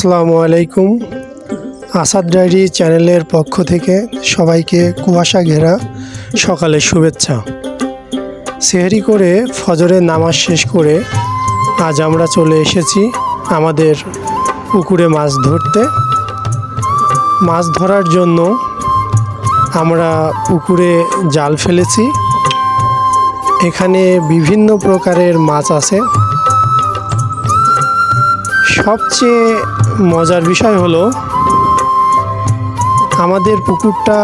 আসসালামু আলাইকুম। আসাদ ডায়েরি চ্যানেলের পক্ষ থেকে সবাইকে কুয়াশা ঘেরা সকালের শুভেচ্ছা। সেহরি করে ফজরের নামাজ শেষ করে আজ আমরা চলে এসেছি আমাদের পুকুরে মাছ ধরতে। মাছ ধরার জন্য আমরা পুকুরে জাল ফেলেছি। এখানে বিভিন্ন প্রকারের মাছ আছে। সবচেয়ে মজার বিষয় হলো আমাদের পুকুরটা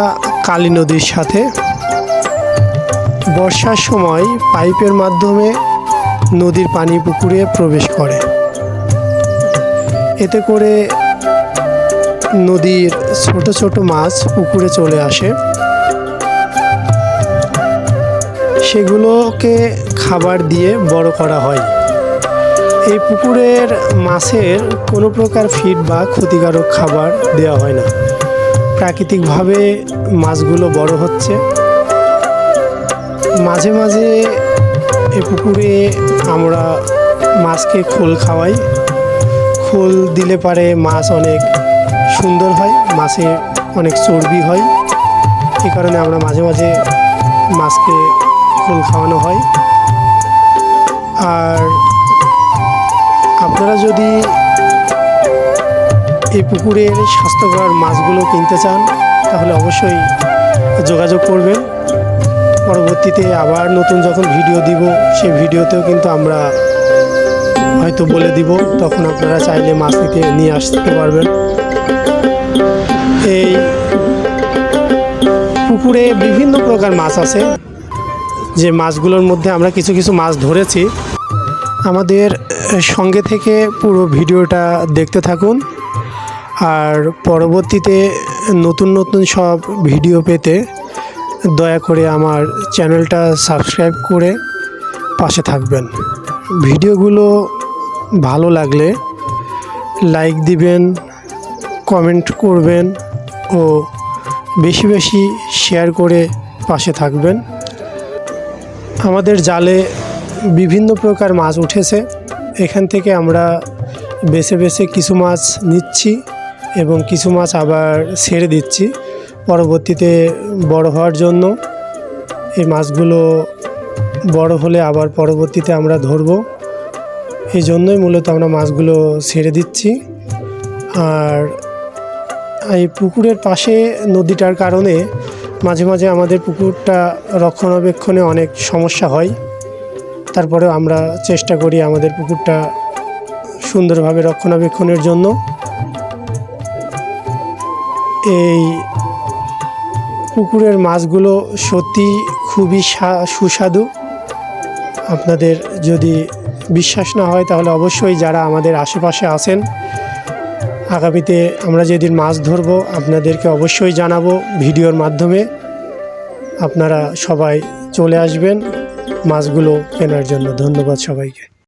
কালী নদীর সাথে। বর্ষার সময় পাইপের মাধ্যমে নদীর পানি পুকুরে প্রবেশ করে। এতে করে নদীর ছোট ছোট মাছ পুকুরে চলে আসে। সেগুলোকে খাবার দিয়ে বড় করা হয়। এই পুকুরের মাছের কোনো প্রকার ফিড বা ক্ষতিকারক খাবার দেওয়া হয় না। প্রাকৃতিকভাবে মাছগুলো বড় হচ্ছে। মাঝে মাঝে এই পুকুরে আমরা মাছকে খোল খাওয়াই। খোল দিলে পারে মাছ অনেক সুন্দর হয়, মাছে অনেক চর্বি হয়। এই কারণে আমরা মাঝে মাঝে মাছকে খোল খাওয়ানো হয়। আর আপনারা যদি এই পুকুরের স্বাস্থ্যকর মাছগুলো কিনতে চান তাহলে অবশ্যই যোগাযোগ করবেন। পরবর্তীতে আবার নতুন যখন ভিডিও দিব সেই ভিডিওতেও কিন্তু আমরা হয়তো বলে দিব, তখন আপনারা চাইলে মাছ নিয়ে আসতে পারবেন। এই পুকুরে বিভিন্ন প্রকার মাছ আছে, যে মাছগুলোর মধ্যে আমরা কিছু কিছু মাছ ধরেছি। আমাদের সঙ্গে থেকে পুরো ভিডিওটা দেখতে থাকুন। আর পরবর্তীতে নতুন নতুন সব ভিডিও পেতে দয়া করে আমার চ্যানেলটা সাবস্ক্রাইব করে পাশে থাকবেন। ভিডিওগুলো ভালো লাগলে লাইক দিবেন, কমেন্ট করবেন ও বেশি বেশি শেয়ার করে পাশে থাকবেন। আমাদের জালে বিভিন্ন প্রকার মাছ উঠেছে। এখান থেকে আমরা বেছে বেছে কিছু মাছ নিচ্ছি এবং কিছু মাছ আবার ছেড়ে দিচ্ছি পরবর্তীতে বড় হওয়ার জন্য। এই মাছগুলো বড় হলে আবার পরবর্তীতে আমরা ধরব। এই জন্যই মূলত আমরা মাছগুলো ছেড়ে দিচ্ছি। আর এই পুকুরের পাশে নদীটার কারণে মাঝে মাঝে আমাদের পুকুরটা রক্ষণাবেক্ষণে অনেক সমস্যা হয়। তারপরে আমরা চেষ্টা করি আমাদের পুকুরটা সুন্দরভাবে রক্ষণাবেক্ষণের জন্য। এই পুকুরের মাছগুলো সত্যি খুবই সুস্বাদু। আপনাদের যদি বিশ্বাস না হয় তাহলে অবশ্যই যারা আমাদের আশেপাশে আছেন, আগামীতে আমরা যেদিন মাছ ধরবো আপনাদেরকে অবশ্যই জানাবো ভিডিওর মাধ্যমে। আপনারা সবাই চলে আসবেন মাছগুলো কেনার জন্য। ধন্যবাদ সবাইকে।